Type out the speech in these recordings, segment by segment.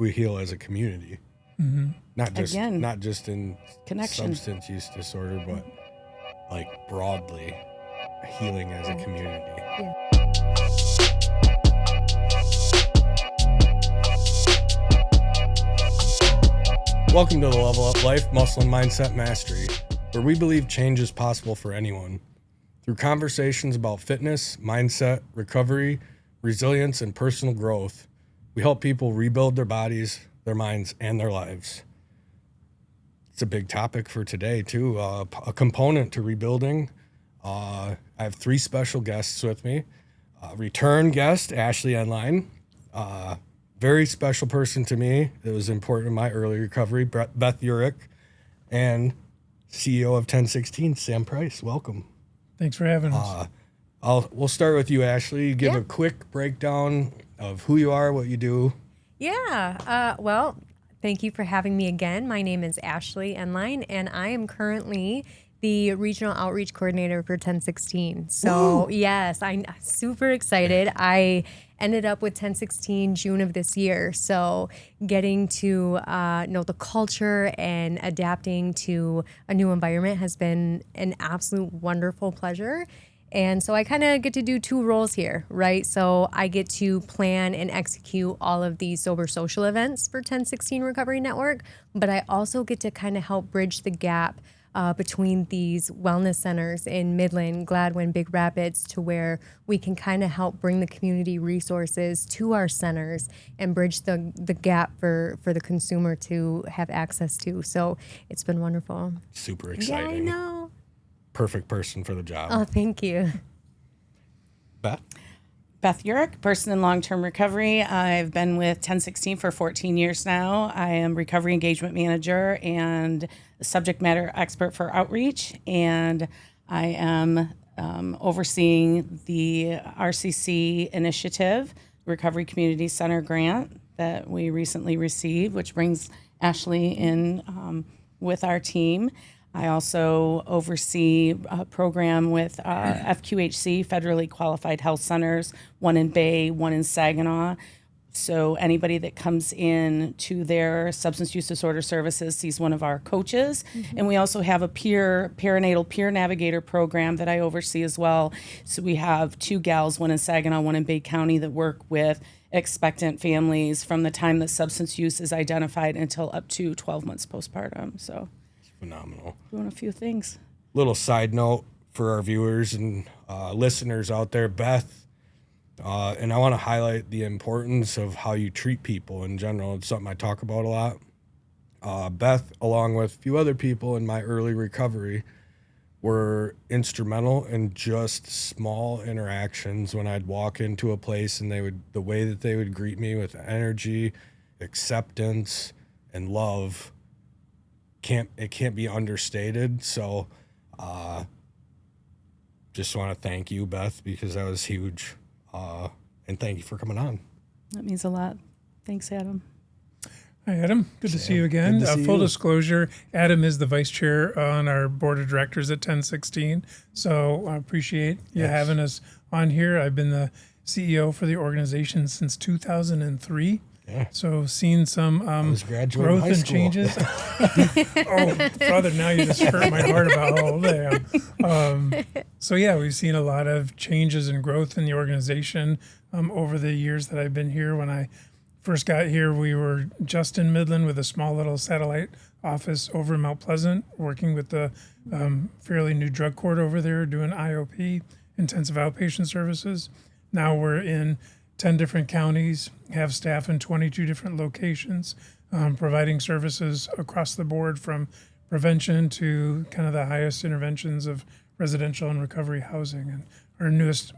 we heal as a community, not just in connection. substance use disorder, but like broadly healing as a community. Yeah. Welcome to the Level Up Life Muscle and Mindset Mastery, where we believe change is possible for anyone. Through conversations about fitness, mindset, recovery, resilience, and personal growth, we help people rebuild their bodies, their minds, and their lives. It's a big topic for today, too. A component to rebuilding. I have three special guests with me. Return guest, Ashley Endline. Very special person to me. It was important in my early recovery. Beth Ureche, and CEO of 1016, Sam Price. Welcome. Thanks for having us. We'll start with you, Ashley. Give a quick breakdown of who you are, what you do. Well, thank you for having me again. My name is Ashley Endline, and I am currently the Regional Outreach Coordinator for 1016. So, yes, I'm super excited. I ended up with 1016 June of this year. So getting to know the culture and adapting to a new environment has been an absolute wonderful pleasure. And so I kind of get to do two roles here, right? So I get to plan and execute all of these sober social events for 1016 Recovery Network, but I also get to kind of help bridge the gap between these wellness centers in Midland, Gladwin, Big Rapids, to where we can kind of help bring the community resources to our centers and bridge the gap for the consumer to have access to. So it's been wonderful. Super exciting. Yeah, I know. Perfect person for the job. Oh, thank you. Beth Ureche, person in long-term recovery. I've been with 1016 for 14 years now. I am recovery engagement manager and subject matter expert for outreach, and I am overseeing the RCC initiative, Recovery Community Center grant that we recently received, which brings Ashley in with our team. I also oversee a program with FQHC, Federally Qualified Health Centers, one in Bay, one in Saginaw. So anybody that comes in to their substance use disorder services sees one of our coaches. And we also have a perinatal peer navigator program that I oversee as well. So we have two gals, one in Saginaw, one in Bay County, that work with expectant families from the time that substance use is identified until up to 12 months postpartum. So phenomenal. Doing a few things. Little side note for our viewers and listeners out there, Beth, and I want to highlight the importance of how you treat people in general. It's something I talk about a lot. Beth, along with a few other people in my early recovery, were instrumental in just small interactions when I'd walk into a place and the way that they would greet me with energy, acceptance, and love can't be understated. So just want to thank you, Beth, because that was huge. And thank you for coming on. That means a lot. Thanks, Adam. Hi, Adam. Good to see you again. Full disclosure, Adam is the vice chair on our board of directors at 1016. So I appreciate you having us on here. I've been the CEO for the organization since 2003. Yeah. So seen some growth and changes. Oh, brother, now you just hurt my heart about how old I am. So yeah, we've seen a lot of changes and growth in the organization over the years that I've been here. When I first got here, we were just in Midland with a small little satellite office over in Mount Pleasant, working with the fairly new drug court over there, doing IOP, intensive outpatient services. Now we're in 10 different counties, have staff in 22 different locations, providing services across the board from prevention to kind of the highest interventions of residential and recovery housing. And our newest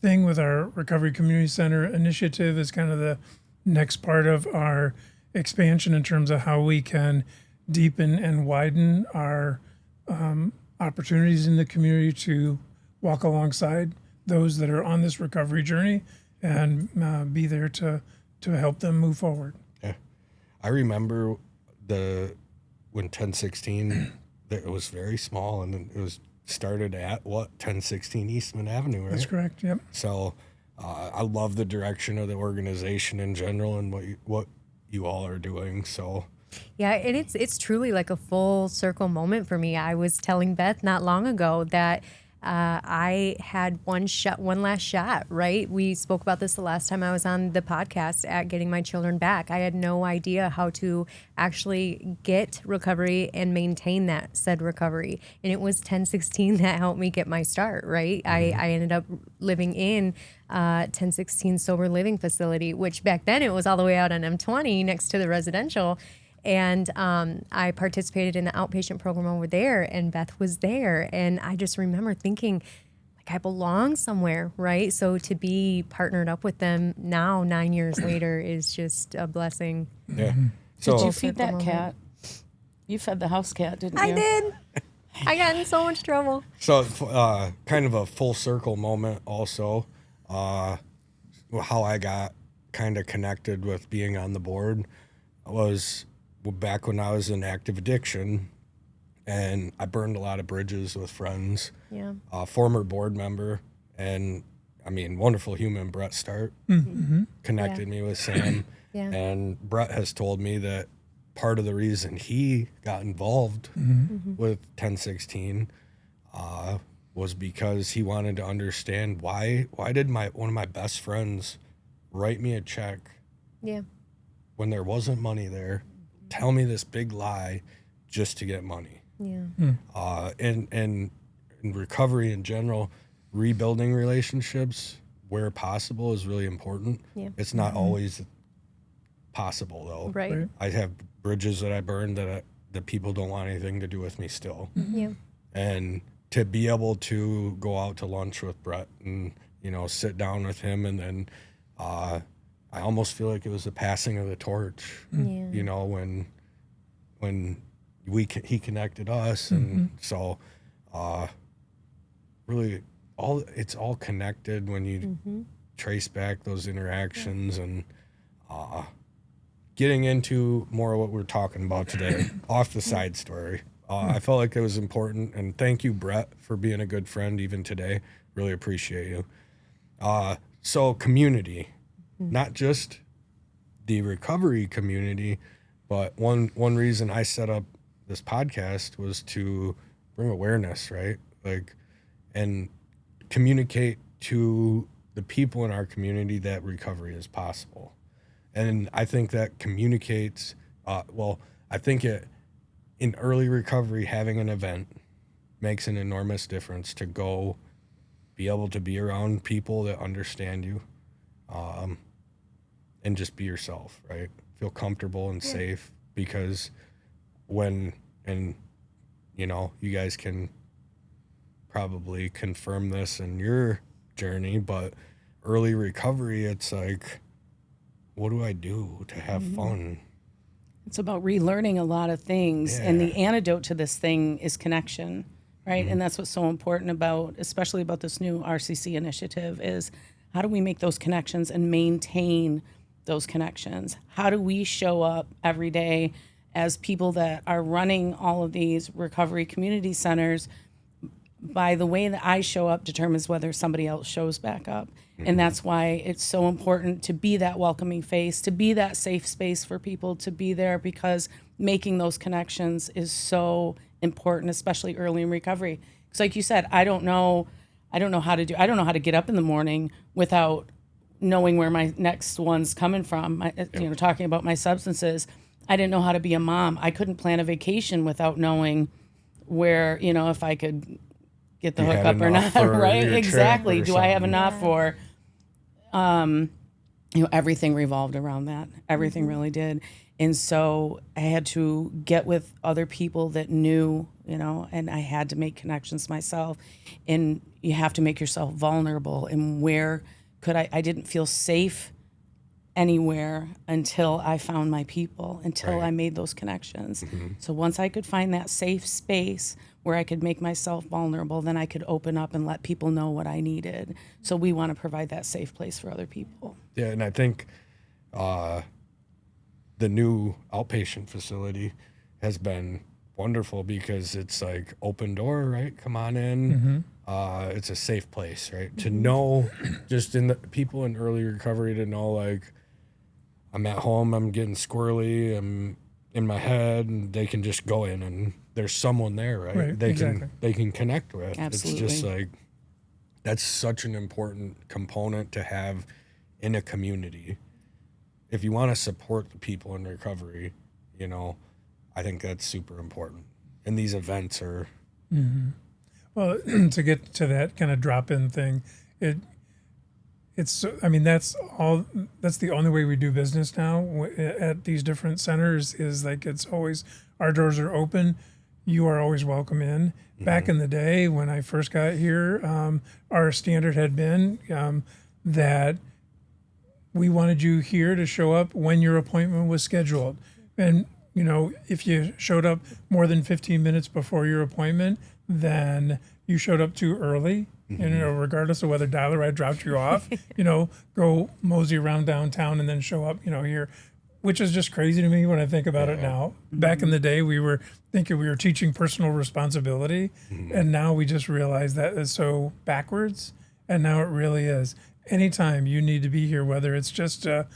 thing with our Recovery Community Center initiative is kind of the next part of our expansion in terms of how we can deepen and widen our opportunities in the community to walk alongside those that are on this recovery journey and be there to help them move forward. Yeah. I remember when 1016, it was very small, and it was started at 1016 Eastman Avenue, right? That's correct, yep. So I love the direction of the organization in general and what you all are doing. So Yeah, and it's truly like a full circle moment for me. I was telling Beth not long ago that I had one last shot, right? We spoke about this the last time I was on the podcast at getting my children back. I had no idea how to actually get recovery and maintain that said recovery. And it was 1016 that helped me get my start, right? I ended up living in 1016 sober living facility, which back then it was all the way out on M20 next to the residential. And I participated in the outpatient program over there, and Beth was there. And I just remember thinking, like, I belong somewhere, right? So to be partnered up with them now, 9 years later, is just a blessing. Yeah. Did So you feed that cat? You fed the house cat, didn't you? I did. I got in so much trouble. So kind of a full circle moment also, how I got kind of connected with being on the board was back when I was in active addiction, and I burned a lot of bridges with friends. Yeah. Former board member, and I mean, wonderful human, Brett Start, connected me with Sam. Yeah. And Brett has told me that part of the reason he got involved with 1016 was because he wanted to understand why did one of my best friends write me a check Yeah. when there wasn't money there, tell me this big lie just to get money. Yeah. And in recovery in general, rebuilding relationships where possible is really important. Yeah. It's not always possible though. Right. I have bridges that I burned that people don't want anything to do with me still. Yeah. And to be able to go out to lunch with Brett and, sit down with him, and then I almost feel like it was the passing of the torch, Yeah. when he connected us. And so really it's all connected when you trace back those interactions. And getting into more of what we're talking about today, off the side story. I felt like it was important, and thank you, Brett, for being a good friend even today. Really appreciate you. So community, not just the recovery community, but one reason I set up this podcast was to bring awareness, right? And communicate to the people in our community that recovery is possible. And I think that communicates, I think in early recovery, having an event makes an enormous difference to go be able to be around people that understand you, and just be yourself, right? Feel comfortable and safe, because you guys can probably confirm this in your journey, but early recovery, it's like, what do I do to have fun? It's about relearning a lot of things. Yeah. And the antidote to this thing is connection, right? And that's what's so important about, especially about this new RCC initiative, is how do we make those connections and maintain those connections? How do we show up every day as people that are running all of these recovery community centers? By the way that I show up determines whether somebody else shows back up. And that's why it's so important to be that welcoming face, to be that safe space for people to be there, because making those connections is so important, especially early in recovery. Because like you said, I don't know how to get up in the morning without knowing where my next one's coming from. Talking about my substances, I didn't know how to be a mom. I couldn't plan a vacation without knowing where, if I could get the hookup or not, right? Exactly. Do I have enough for, everything revolved around that. Everything really did. And so I had to get with other people that knew, and I had to make connections myself. And you have to make yourself vulnerable. And where could I didn't feel safe anywhere until I found my people, until I made those connections. So once I could find that safe space where I could make myself vulnerable, then I could open up and let people know what I needed. So we want to provide that safe place for other people. Yeah, and I think the new outpatient facility has been wonderful, because it's like open door, right? Come on in. It's a safe place, right? To know, just in the people in early recovery, to know, like, I'm at home, I'm getting squirrely, I'm in my head, and they can just go in and there's someone there, right? They can connect with. Absolutely. It's just like, that's such an important component to have in a community. If you want to support the people in recovery, you know, I think that's super important. And these events are. Well, to get to that kind of drop-in thing, it's I mean that's the only way we do business now at these different centers is like it's always our doors are open. You are always welcome in. Back in the day when I first got here, our standard had been that we wanted you here to show up when your appointment was scheduled. And, you know, if you showed up more than 15 minutes before your appointment, then you showed up too early. And, you know, regardless of whether dial or ride dropped you off, you know, go mosey around downtown and then show up, you know, here, which is just crazy to me when I think about it now. Back in the day, we were thinking we were teaching personal responsibility. And now we just realize that is so backwards. And now it really is. Anytime you need to be here, whether it's just to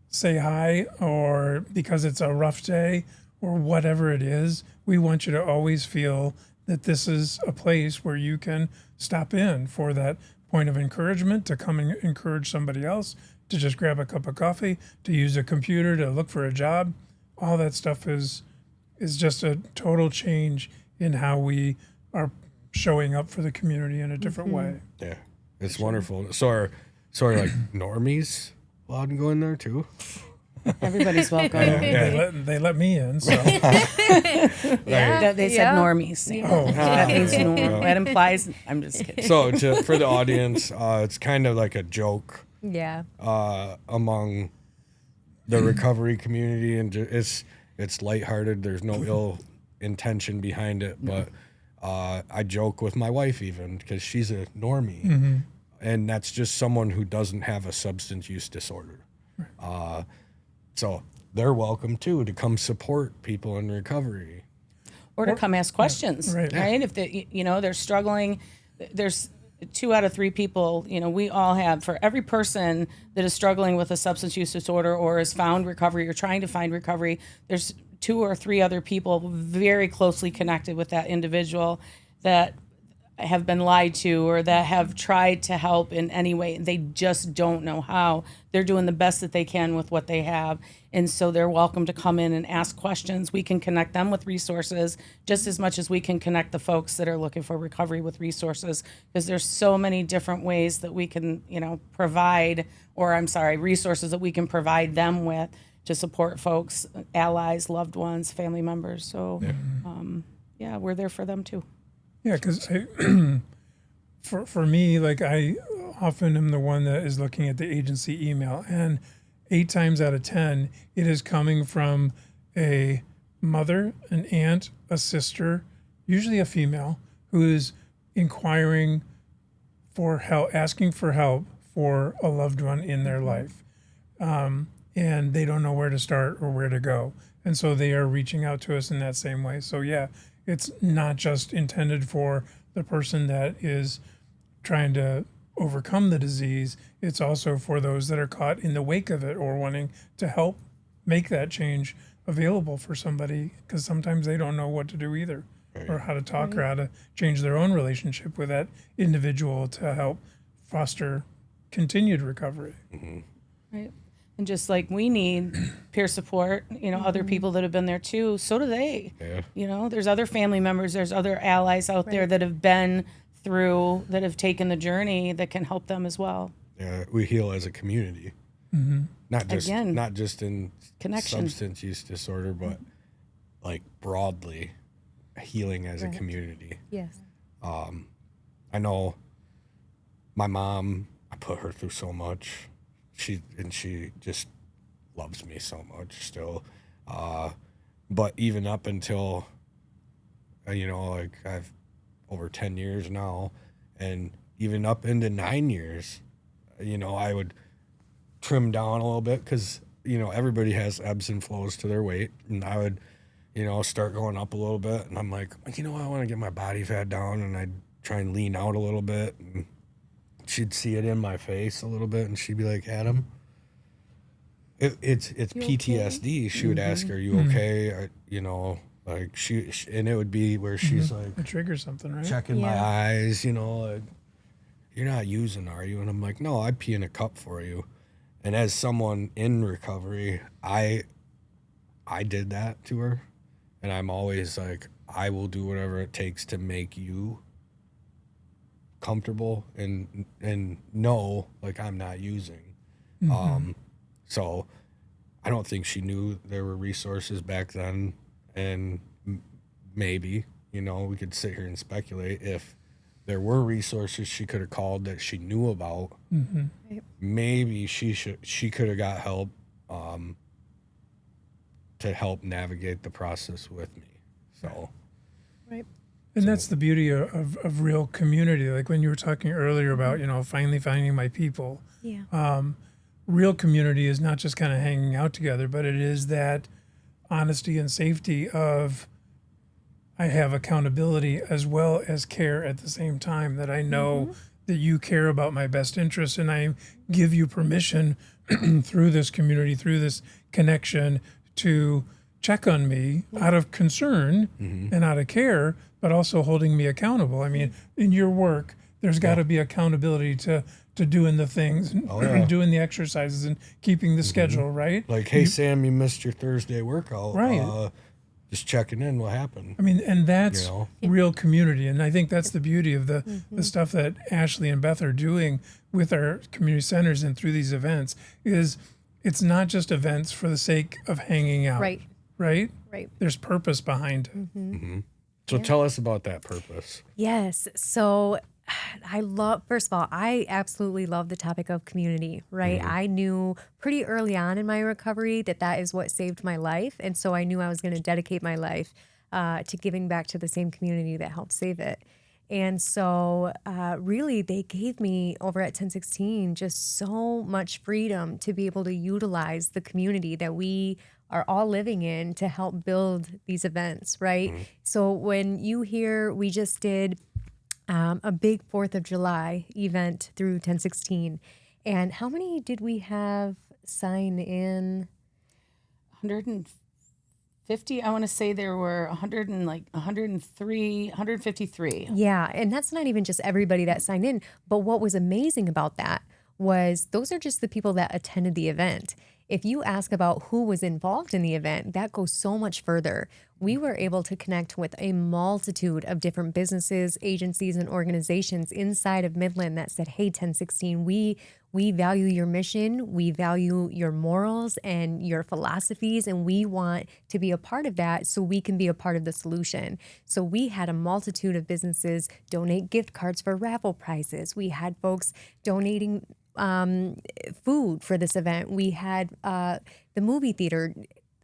say hi or because it's a rough day or whatever it is, we want you to always feel that this is a place where you can stop in for that point of encouragement, to come and encourage somebody else, to just grab a cup of coffee, to use a computer, to look for a job. All that stuff is just a total change in how we are showing up for the community in a different way. Yeah, it's wonderful. So are like normies allowed to go in there too? Everybody's welcome. They let me in, so. They said normies. That means norm. That implies, I'm just kidding. So for the audience, it's kind of like a joke among the recovery community, and it's lighthearted. There's no ill intention behind it, but I joke with my wife even because she's a normie, and that's just someone who doesn't have a substance use disorder. So they're welcome too to come support people in recovery, or to come ask questions, right? If they, you know, they're struggling, there's 2 out of 3 people, you know, we all have, for every person that is struggling with a substance use disorder or has found recovery or trying to find recovery, there's 2 or 3 other people very closely connected with that individual that have been lied to or that have tried to help in any way. They just don't know how. They're doing the best that they can with what they have. And so they're welcome to come in and ask questions. We can connect them with resources just as much as we can connect the folks that are looking for recovery with resources, because there's so many different ways that we can, you know, resources that we can provide them with to support folks, allies, loved ones, family members. So, we're there for them too. Yeah, because for me, like I often am the one that is looking at the agency email, and 8 times out of 10, it is coming from a mother, an aunt, a sister, usually a female, who is inquiring for help, asking for help for a loved one in their life. And they don't know where to start or where to go. And so they are reaching out to us in that same way. So yeah, it's not just intended for the person that is trying to overcome the disease. It's also for those that are caught in the wake of it or wanting to help make that change available for somebody, because sometimes they don't know what to do either, or how to talk or how to change their own relationship with that individual to help foster continued recovery. Right. And just like we need peer support, you know, other people that have been there too, so do they. Yeah. You know, there's other family members, there's other allies out there that have been through, that have taken the journey, that can help them as well. Yeah, we heal as a community. Not just in connection. Substance use disorder, but like broadly healing as a community. Yes. I know my mom, I put her through so much. She just loves me so much still. But even up until, you know, like I've over 10 years now, and even up into 9 years, you know, I would trim down a little bit because, you know, everybody has ebbs and flows to their weight. And I would, you know, start going up a little bit. And I'm like, you know, I want to get my body fat down. And I'd try and lean out a little bit. And she'd see it in my face a little bit, and she'd be like, Adam, it's PTSD. She would ask, "Are you okay?" Or, you know, like she and it would be where she's like, it triggers something, right? checking my eyes, you know, like, "You're not using, are you?" And I'm like, "No, I pee in a cup for you." And as someone in recovery, I did that to her, and I'm always like, I will do whatever it takes to make you comfortable and know like I'm not using. So I don't think she knew there were resources back then, and maybe, you know, we could sit here and speculate if there were resources she could have called that she knew about. Maybe she could have got help to help navigate the process with me. So Right. And that's the beauty of real community. Like when you were talking earlier about, you know, finally finding my people. Yeah. Real community is not just kind of hanging out together, but it is that honesty and safety of I have accountability as well as care at the same time, that I know that you care about my best interests, and I give you permission through this community, through this connection, to check on me out of concern and out of care, but also holding me accountable. I mean, in your work, there's got to be accountability to doing the things and doing the exercises and keeping the schedule, right? like, hey, Sam, you missed your Thursday workout. Right. Just checking in, what happened? I mean, and that's You know? real community. And I think that's the beauty of the stuff that Ashley and Beth are doing with our community centers and through these events is it's not just events for the sake of hanging out. Right. Right? Right. There's purpose behind it. So tell us about that purpose. Yes. So first of all, I absolutely love the topic of community, right? I knew pretty early on in my recovery that is what saved my life. And so I knew I was going to dedicate my life to giving back to the same community that helped save it. And so really they gave me over at 1016 just so much freedom to be able to utilize the community that we are all living in to help build these events, right? So when you hear we just did a big 4th of July event through 1016. And how many did we have sign in? 150. I want to say there were 153. Yeah, and that's not even just everybody that signed in. But what was amazing about that was those are just the people that attended the event. If you ask about who was involved in the event, that goes so much further. We were able to connect with a multitude of different businesses, agencies, and organizations inside of Midland that said, hey, 1016, we value your mission, we value your morals and your philosophies, and we want to be a part of that so we can be a part of the solution. So we had a multitude of businesses donate gift cards for raffle prizes. We had folks donating food for this event. We had the movie theater.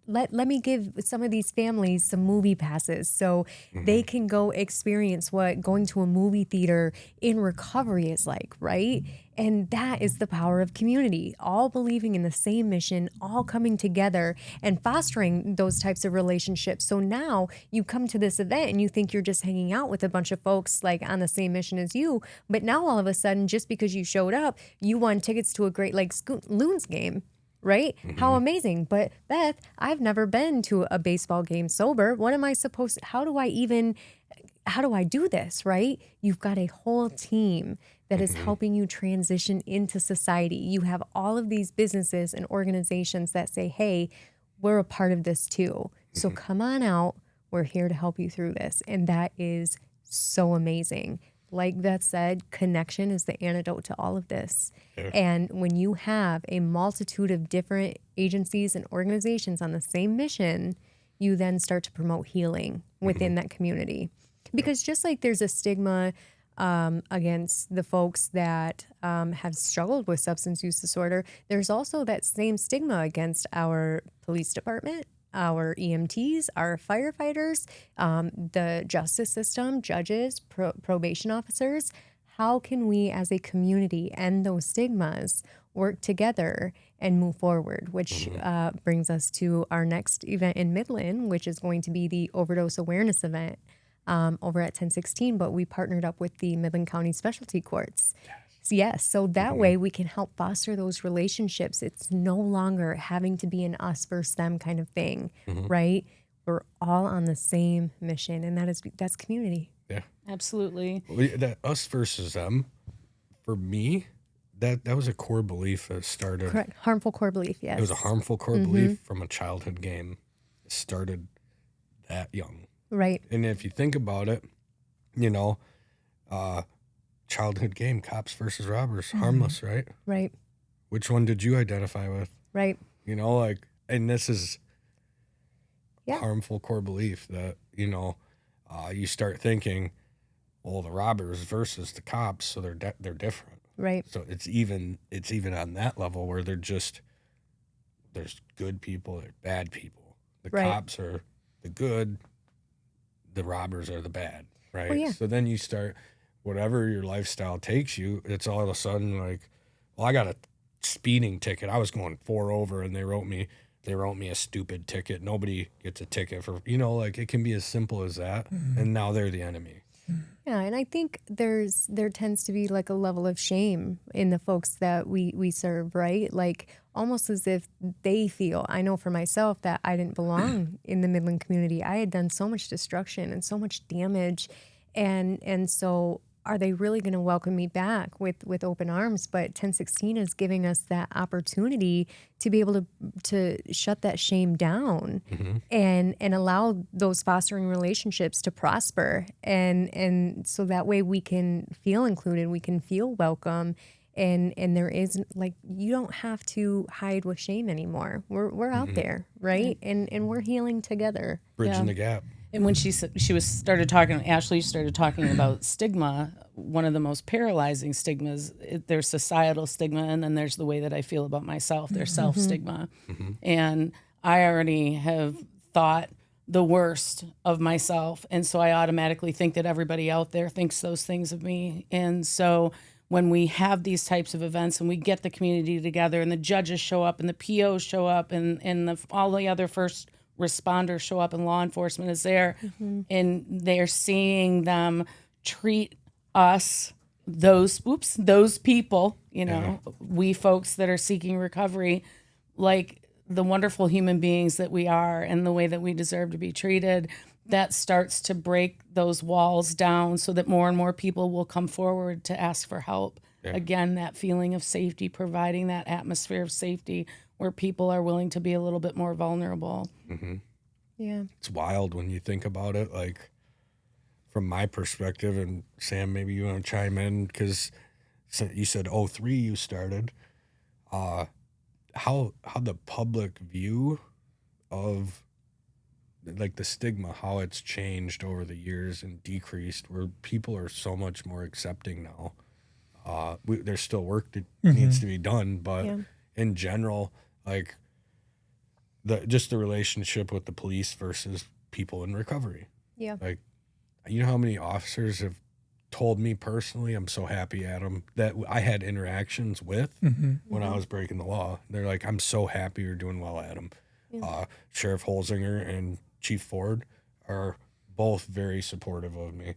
Let me give some of these families some movie passes so they can go experience what going to a movie theater in recovery is like, right? And that is the power of community, all believing in the same mission, all coming together and fostering those types of relationships. So now you come to this event and you think you're just hanging out with a bunch of folks like on the same mission as you. But now all of a sudden, just because you showed up, you won tickets to a Great Lakes Loons game. Right? How amazing. But Beth, I've never been to a baseball game sober. What am I supposed to, how do I do this, right? You've got a whole team that is helping you transition into society. You have all of these businesses and organizations that say, hey, we're a part of this too. So come on out. We're here to help you through this. And that is so amazing. Like Beth said, connection is the antidote to all of this. Yeah. And when you have a multitude of different agencies and organizations on the same mission, you then start to promote healing within that community. Because just like there's a stigma against the folks that have struggled with substance use disorder, there's also that same stigma against our police department, our EMTs, our firefighters, the justice system, judges, probation officers. How can we as a community end those stigmas, work together, and move forward? Which brings us to our next event in Midland, which is going to be the overdose awareness event over at 1016. But we partnered up with the Midland County Specialty Courts. Yes. So that way we can help foster those relationships. It's no longer having to be an us versus them kind of thing, right? We're all on the same mission, and that's community. Yeah. Absolutely. That us versus them, for me, that was a core belief that started. Correct. Harmful core belief, yes. It was a harmful core belief from a childhood game. It started that young. Right. And if you think about it, childhood game, cops versus robbers, harmless, right? Right. Which one did you identify with? Right. And this is Yeah. harmful core belief that, you start thinking, well, the robbers versus the cops, so they're different. Right. So it's even on that level where there's good people, there's bad people. The Right. cops are the good, the robbers are the bad, right? Well, yeah. So then you start, whatever your lifestyle takes you, it's all of a sudden like, well, I got a speeding ticket. I was going 4 over and they wrote me a stupid ticket. Nobody gets a ticket for, it can be as simple as that. And now they're the enemy. Yeah, and I think there tends to be like a level of shame in the folks that we serve, right? Like almost as if they feel, I know for myself that I didn't belong in the Midland community. I had done so much destruction and so much damage, and so are they really going to welcome me back with open arms? But 1016 is giving us that opportunity to be able to shut that shame down and allow those fostering relationships to prosper. And so that way we can feel included, we can feel welcome. And there is like, you don't have to hide with shame anymore. We're out there, right? And we're healing together. Bridging the gap. And when Ashley started talking about stigma, one of the most paralyzing stigmas, there's societal stigma, and then there's the way that I feel about myself, there's self-stigma. And I already have thought the worst of myself, and so I automatically think that everybody out there thinks those things of me. And so when we have these types of events and we get the community together and the judges show up and the POs show up and all the other first responders show up and law enforcement is there and they're seeing them treat us, those people, we folks that are seeking recovery, like the wonderful human beings that we are and the way that we deserve to be treated, that starts to break those walls down so that more and more people will come forward to ask for help. Yeah. Again, that feeling of safety, providing that atmosphere of safety where people are willing to be a little bit more vulnerable. Yeah. It's wild when you think about it, like from my perspective, and Sam, maybe you want to chime in because you said 03 you started. How the public view of like the stigma, how it's changed over the years and decreased, where people are so much more accepting now. There's still work that needs to be done, but in general, like just the relationship with the police versus people in recovery. Yeah. Like, you know how many officers have told me personally, I'm so happy, Adam, that I had interactions with when I was breaking the law. They're like, I'm so happy you're doing well, Adam. Yeah. Sheriff Holzinger and Chief Ford are both very supportive of me.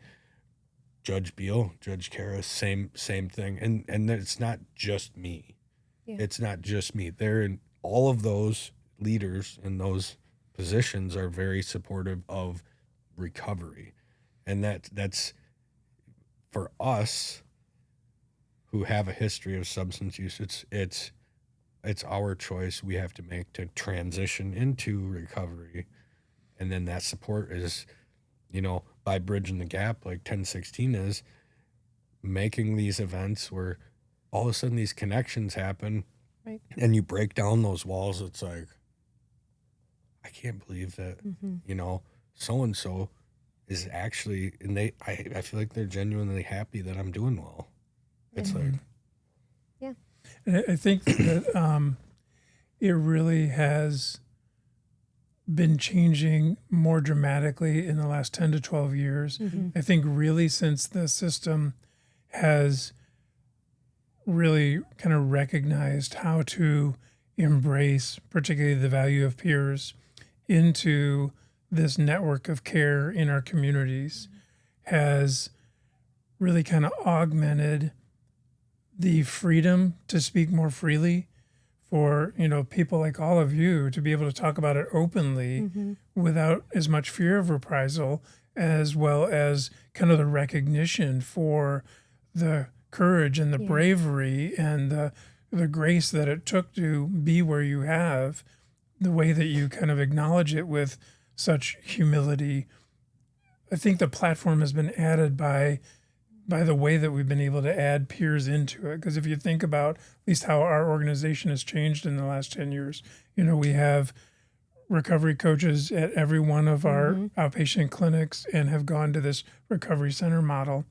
Judge Beal, Judge Karras, same thing. And it's not just me. Yeah. It's not just me. They're in all of those leaders in those positions are very supportive of recovery. And that's for us who have a history of substance use, it's our choice we have to make to transition into recovery. And then that support is, by bridging the gap like 1016 is, making these events where all of a sudden these connections happen, right? And you break down those walls. It's like, I can't believe that, so-and-so is actually, and I feel like they're genuinely happy that I'm doing well. It's like, yeah. And I think that it really has been changing more dramatically in the last 10 to 12 years. I think really since the system has really kind of recognized how to embrace particularly the value of peers into this network of care in our communities, has really kind of augmented the freedom to speak more freely, for people like all of you to be able to talk about it openly without as much fear of reprisal, as well as kind of the recognition for the courage and the bravery and the grace that it took to be where you have, the way that you kind of acknowledge it with such humility. I think the platform has been added by the way that we've been able to add peers into it. Because if you think about at least how our organization has changed in the last 10 years, we have recovery coaches at every one of our outpatient clinics and have gone to this recovery center model.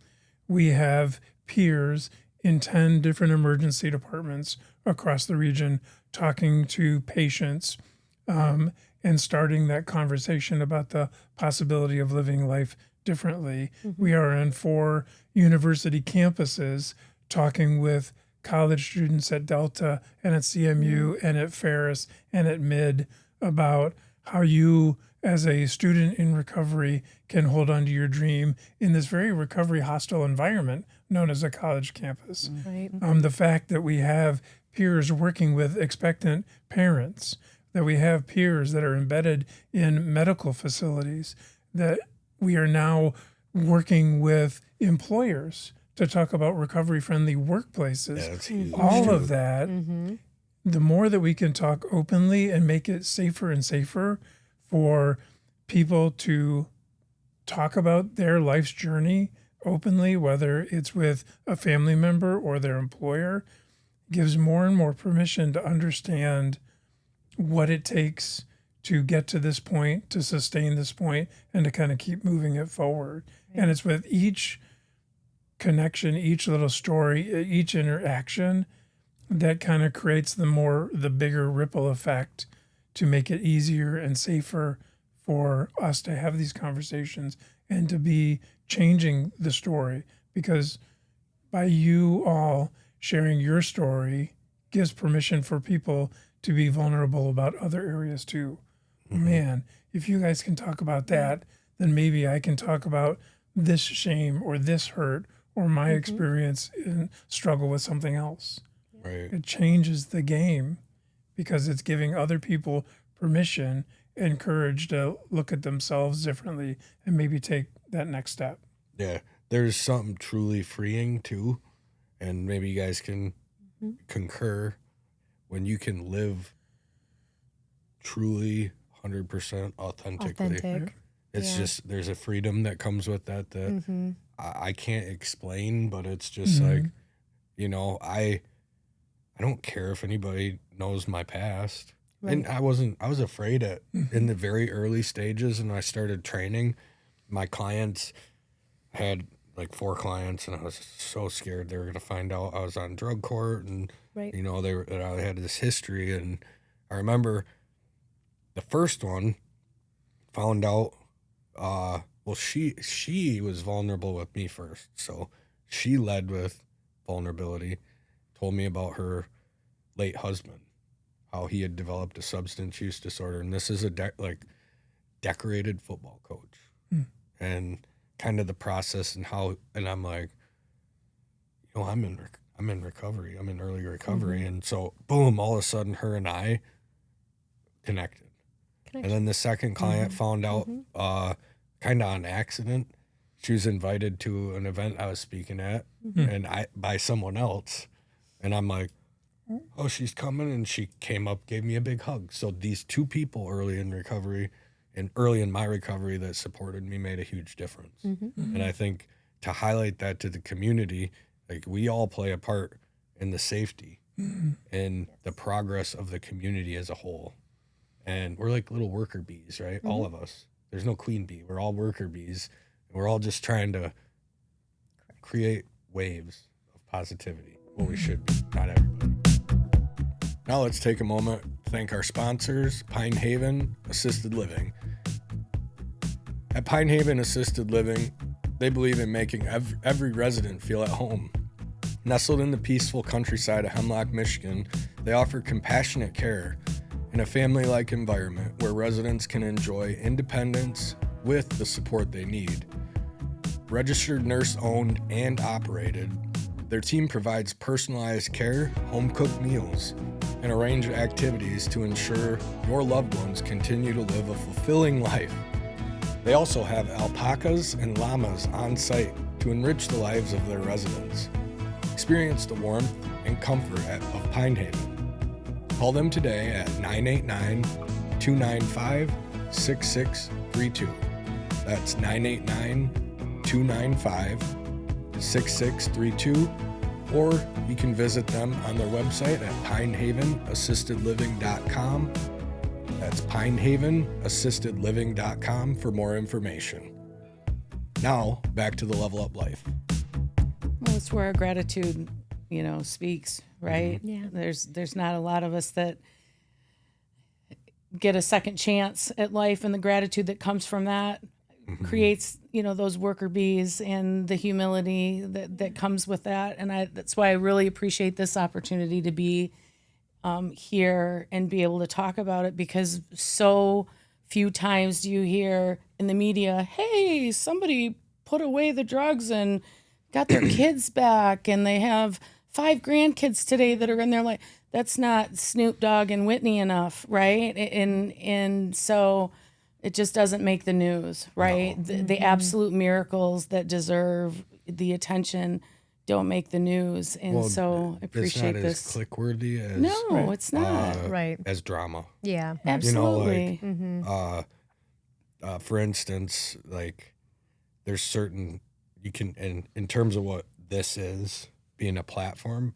We have peers in 10 different emergency departments across the region talking to patients and starting that conversation about the possibility of living life differently. We are on 4 university campuses talking with college students at Delta and at CMU and at Ferris and at Mid about how you, as a student in recovery, can hold on to your dream in this very recovery hostile environment known as a college campus. Right. The fact that we have peers working with expectant parents, that we have peers that are embedded in medical facilities, that we are now working with employers to talk about recovery-friendly workplaces. Yeah, that's huge. All of that, the more that we can talk openly and make it safer and safer for people to talk about their life's journey openly, whether it's with a family member or their employer, gives more and more permission to understand what it takes to get to this point, to sustain this point, and to kind of keep moving it forward. Right. And it's with each connection, each little story, each interaction that kind of creates the bigger ripple effect to make it easier and safer for us to have these conversations and to be changing the story. Because by you all sharing your story gives permission for people to be vulnerable about other areas too. Man, if you guys can talk about that, then maybe I can talk about this shame or this hurt or my experience and struggle with something else. Right. It changes the game because it's giving other people permission and courage to look at themselves differently and maybe take that next step. Yeah, there's something truly freeing too, and maybe you guys can concur when you can live truly 100% authentically. Authentic. It's just, there's a freedom that comes with that I can't explain, but it's just like, I don't care if anybody knows my past. Right. And I was afraid in the very early stages, and I started training. My clients had like 4 clients, and I was so scared they were going to find out I was on drug court, and I had this history. And I remember the first one found out. She was vulnerable with me first, so she led with vulnerability. Told me about her late husband, how he had developed a substance use disorder, and this is a decorated football coach, and kind of the process and how. And I'm like, I'm in recovery. I'm in early recovery, and so boom, all of a sudden, her and I connected. And then the second client found out, kind of on accident, she was invited to an event I was speaking at, and by someone else, and I'm like, oh, she's coming, and she came up, gave me a big hug. So these 2 people early in recovery, and early in my recovery that supported me made a huge difference. And I think to highlight that to the community, like we all play a part in the safety and the progress of the community as a whole. And we're like little worker bees, right? All of us. There's no queen bee. We're all worker bees. And we're all just trying to create waves of positivity. Well, we should be, not everybody. Now let's take a moment to thank our sponsors, Pine Haven Assisted Living. At Pine Haven Assisted Living, they believe in making every resident feel at home. Nestled in the peaceful countryside of Hemlock, Michigan, they offer compassionate care in a family-like environment where residents can enjoy independence with the support they need. Registered nurse-owned and operated, Their team provides personalized care, home-cooked meals, and a range of activities to ensure your loved ones continue to live a fulfilling life. They also have alpacas and llamas on site to enrich the lives of their residents. Experience the warmth and comfort of Pine Haven. Call them today at 989-295-6632. That's 989-295-6632. Or you can visit them on their website at pinehavenassistedliving.com. That's pinehavenassistedliving.com for more information. Now, back to the Level Up Life. Well, it's where our gratitude, speaks, right? Yeah. There's not a lot of us that get a second chance at life, and the gratitude that comes from that creates, those worker bees and the humility that comes with that. And that's why I really appreciate this opportunity to be here and be able to talk about it, because so few times do you hear in the media, hey, somebody put away the drugs and got their kids back, and they have 5 grandkids today that are in their life. That's not Snoop Dogg and Whitney enough, right? And so it just doesn't make the news, right? No. The absolute miracles that deserve the attention don't make the news, and so I appreciate this. It's not as click-worthy as it's not as drama. Yeah, absolutely. For instance, like there's certain you can, in terms of what this is being a platform,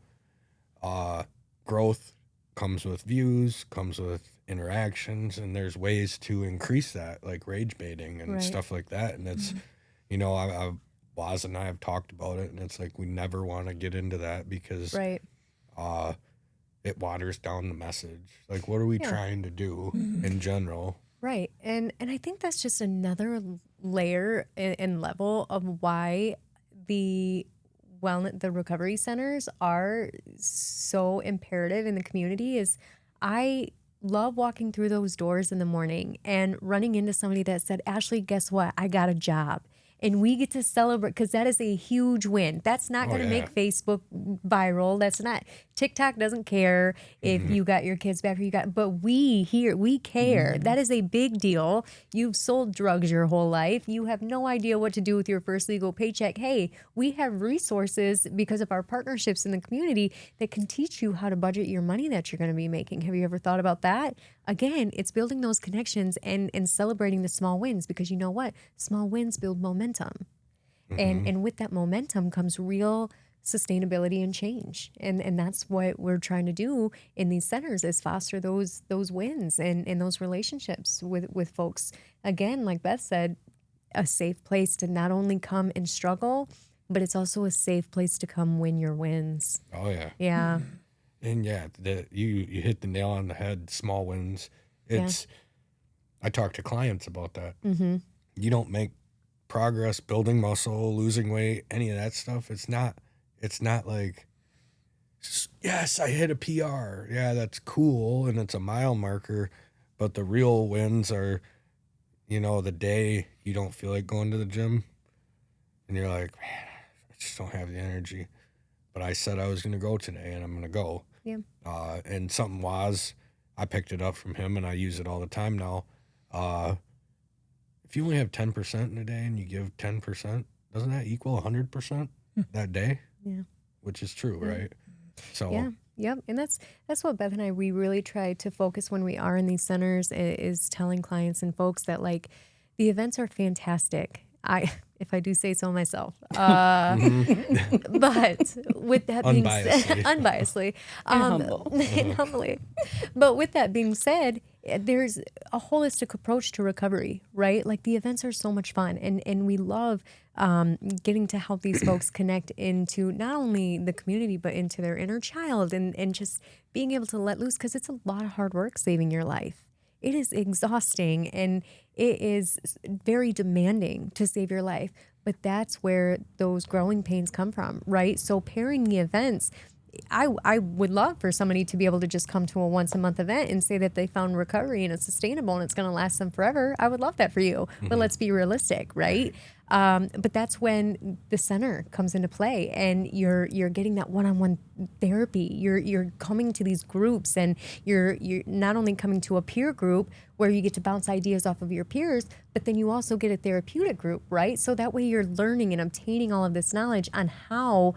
growth comes with views, comes with interactions, and there's ways to increase that, like rage baiting and stuff like that. And it's, Waz and I have talked about it, and it's like we never want to get into that because it waters down the message. Like, what are we trying to do in general? Right. And I think that's just another layer and level of why the recovery centers are so imperative in the community. Is I love walking through those doors in the morning and running into somebody that said, Ashley, guess what? I got a job. And we get to celebrate, because that is a huge win. That's not going to make Facebook viral. That's not, TikTok doesn't care if you got your kids back or but we care. That is a big deal. You've sold drugs your whole life. You have no idea what to do with your first legal paycheck. Hey, we have resources because of our partnerships in the community that can teach you how to budget your money that you're going to be making. Have you ever thought about that? Again, it's building those connections and celebrating the small wins, because you know what? Small wins build momentum. And with that momentum comes real sustainability and change. And that's what we're trying to do in these centers, is foster those wins and those relationships with folks. Again, like Beth said, a safe place to not only come and struggle, but it's also a safe place to come win your wins. Oh, yeah. Yeah. And you hit the nail on the head. Small wins. I talk to clients about that. You don't make progress building muscle, losing weight, any of that stuff. It's not like, yes, I hit a PR. Yeah, that's cool, and it's a mile marker. But the real wins are, the day you don't feel like going to the gym, and you're like, man, I just don't have the energy. But I said I was going to go today, and I'm going to go. Yeah. And something I picked it up from him, and I use it all the time now. If you only have 10% in a day and you give 10%, doesn't that equal 100% that day? Yeah. Which is true, right? So. Yeah. Yep. And that's what Beth and I, we really try to focus when we are in these centers, is telling clients and folks that, like, the events are fantastic. If I do say so myself. But with that being said, unbiasedly, and humbly. But with that being said, there's a holistic approach to recovery, right? Like, the events are so much fun, and we love getting to help these folks connect into not only the community, but into their inner child, and just being able to let loose, because it's a lot of hard work saving your life. It is exhausting, and it is very demanding to save your life. But that's where those growing pains come from, right? So pairing the events I would love for somebody to be able to just come to a once a month event and say that they found recovery and it's sustainable and it's going to last them forever. I would love that for you. But let's be realistic, right? But that's when the center comes into play, and you're getting that one-on-one therapy. You're coming to these groups, and you're not only coming to a peer group where you get to bounce ideas off of your peers, but then you also get a therapeutic group, right? So that way you're learning and obtaining all of this knowledge on how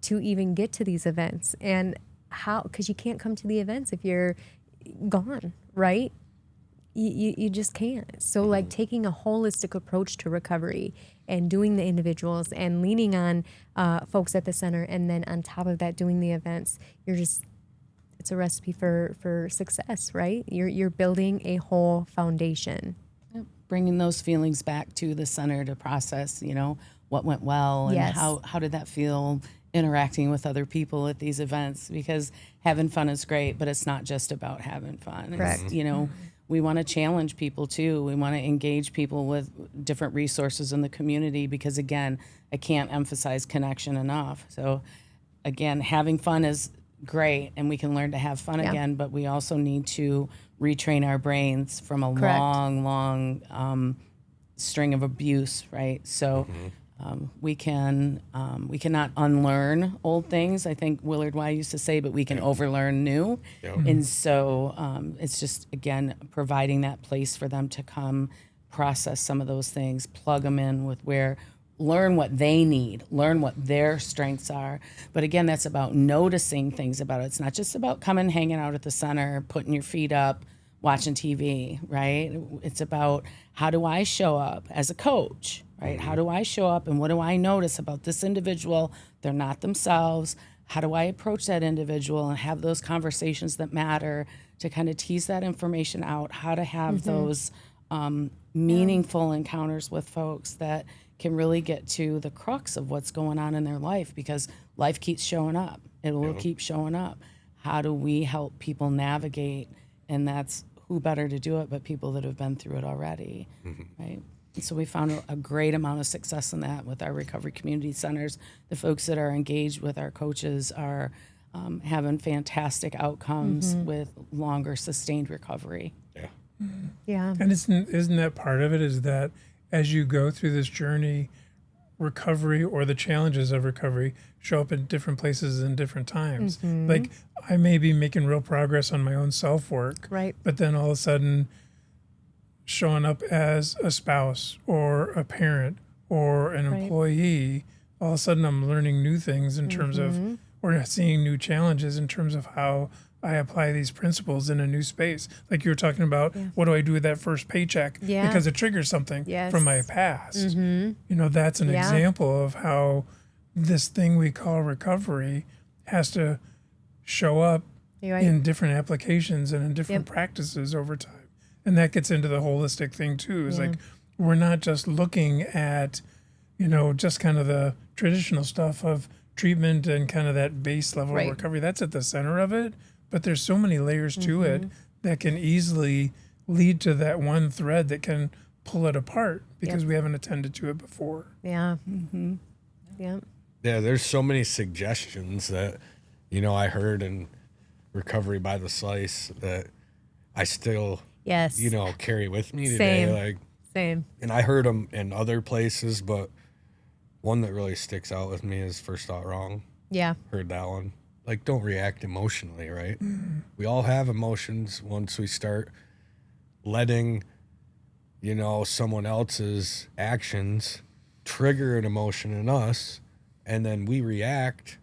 to even get to these events, and how, because you can't come to the events if you're gone, right? You just can't. So like taking a holistic approach to recovery and doing the individuals and leaning on folks at the center, and then on top of that doing the events, it's a recipe for success, right? You're building a whole foundation. Bringing those feelings back to the center to process, what went well, and Yes. how did that feel interacting with other people at these events, because having fun is great, but it's not just about having fun. Correct. It's, we want to challenge people too. We want to engage people with different resources in the community, because again, I can't emphasize connection enough. So again, having fun is great, and we can learn to have fun again, but we also need to retrain our brains from a Correct. long string of abuse, right? So we cannot unlearn old things. I think Willard Y used to say, but we can overlearn new. And so it's just, again, providing that place for them to come process some of those things, plug them in with learn what they need, learn what their strengths are. But again, that's about noticing things about it. It's not just about coming, hanging out at the center, putting your feet up, watching TV, right? It's about, how do I show up as a coach, right? How do I show up, and what do I notice about this individual? They're not themselves. How do I approach that individual and have those conversations that matter to kind of tease that information out? How to have those meaningful encounters with folks that can really get to the crux of what's going on in their life, because life keeps showing up. It will keep showing up. How do we help people navigate? And that's, who better to do it but people that have been through it already, right? And so we found a great amount of success in that with our recovery community centers. The folks that are engaged with our coaches are having fantastic outcomes with longer sustained recovery. Yeah. And isn't that part of it, is that as you go through this journey, recovery, or the challenges of recovery, show up in different places and different times. Like, I may be making real progress on my own self-work, Right. but then all of a sudden showing up as a spouse or a parent or an employee, all of a sudden I'm learning new things in terms of, or seeing new challenges in terms of how I apply these principles in a new space. Like you were talking about, what do I do with that first paycheck? Yeah. Because it triggers something Yes. from my past. That's an example of how this thing we call recovery has to show up You're right. in different applications and in different practices over time. And that gets into the holistic thing too. It's like, we're not just looking at, just kind of the traditional stuff of treatment and kind of that base level of recovery. That's at the center of it. But there's so many layers to it that can easily lead to that one thread that can pull it apart because we haven't attended to it before. Yeah. Yeah. Yeah, there's so many suggestions that, I heard in Recovery by the Slice that I still, Yes. carry with me today. Same. Same. And I heard them in other places, but one that really sticks out with me is First Thought Wrong. Yeah. Heard that one. Like, don't react emotionally, right? We all have emotions. Once we start letting, someone else's actions trigger an emotion in us, and then we react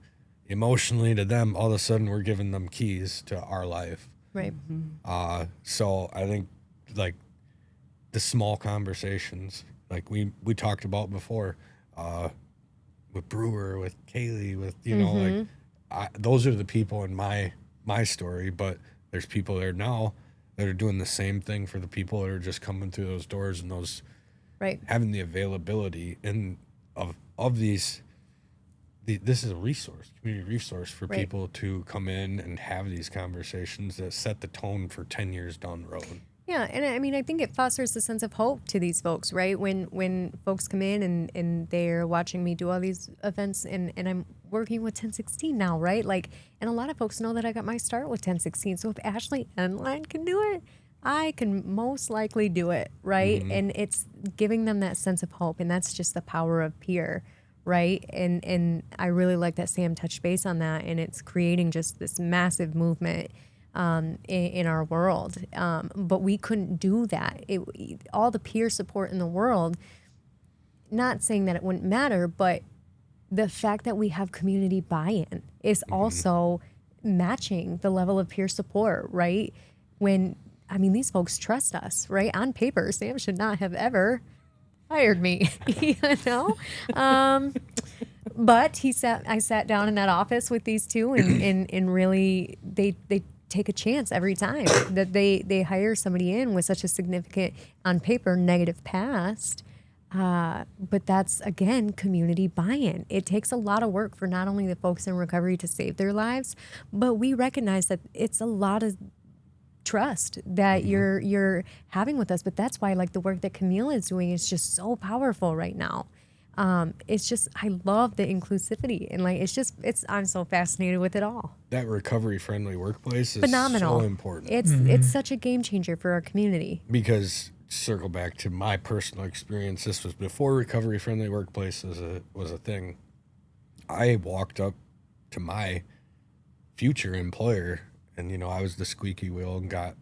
emotionally to them, all of a sudden we're giving them keys to our life. Right. So I think, like, the small conversations, like we talked about before, with Brewer, with Kaylee, with, those are the people in my story, but there's people there now that are doing the same thing for the people that are just coming through those doors, and those having the availability and of these. This is a resource, community resource for people to come in and have these conversations that set the tone for 10 years down the road. Yeah, and I mean, I think it fosters a sense of hope to these folks, right? When folks come in and they're watching me do all these events, and I'm working with 1016 now, right? Like, and a lot of folks know that I got my start with 1016. So if Ashley Endline can do it, I can most likely do it, right? And it's giving them that sense of hope, and that's just the power of peer, right? And I really like that Sam touched base on that, and it's creating just this massive movement in our world. But we couldn't do that. All the peer support in the world, not saying that it wouldn't matter, but the fact that we have community buy-in is also matching the level of peer support, right? These folks trust us, right? On paper, Sam should not have ever hired me, you know? But I sat down in that office with these two and really they take a chance every time that they hire somebody in with such a significant, on paper, negative past. But that's, again, community buy-in. It takes a lot of work for not only the folks in recovery to save their lives, but we recognize that it's a lot of trust that you're having with us. But that's why, like, the work that Camille is doing is just so powerful right now. It's just, I love the inclusivity, and like, I'm so fascinated with it all. That recovery-friendly workplace is phenomenal. So important. It's such a game changer for our community. Because, circle back to my personal experience, this was before recovery-friendly workplace was a thing. I walked up to my future employer, and I was the squeaky wheel and got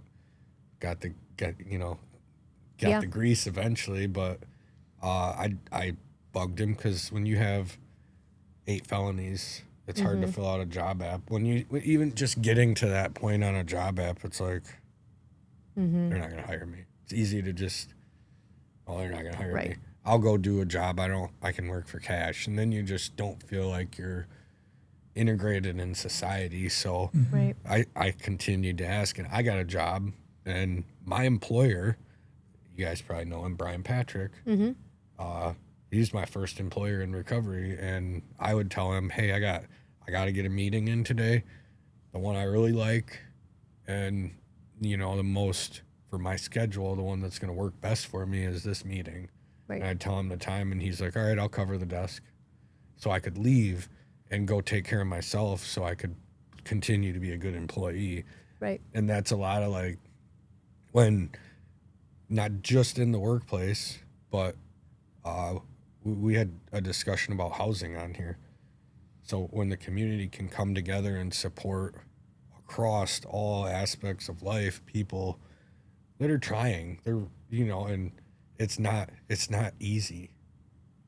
the grease eventually, but I bugged him because when you have 8 felonies, it's hard to fill out a job app. When you even just getting to that point on a job app, it's like they're not gonna hire me. It's easy to just, they're not gonna hire me. I'll go do a job I can work for cash, and then you just don't feel like you're integrated in society. So I continued to ask, and I got a job, and my employer, you guys probably know him, Brian Patrick. He's my first employer in recovery, and I would tell him, hey, I got to get a meeting in today, the one I really like, and the most for my schedule, the one that's going to work best for me is this meeting. And I'd tell him the time, and he's like, all right, I'll cover the desk. So I could leave and go take care of myself so I could continue to be a good employee. Right. And that's a lot of, like, when not just in the workplace, but we had a discussion about housing on here. So when the community can come together and support across all aspects of life, people that are trying, and it's not easy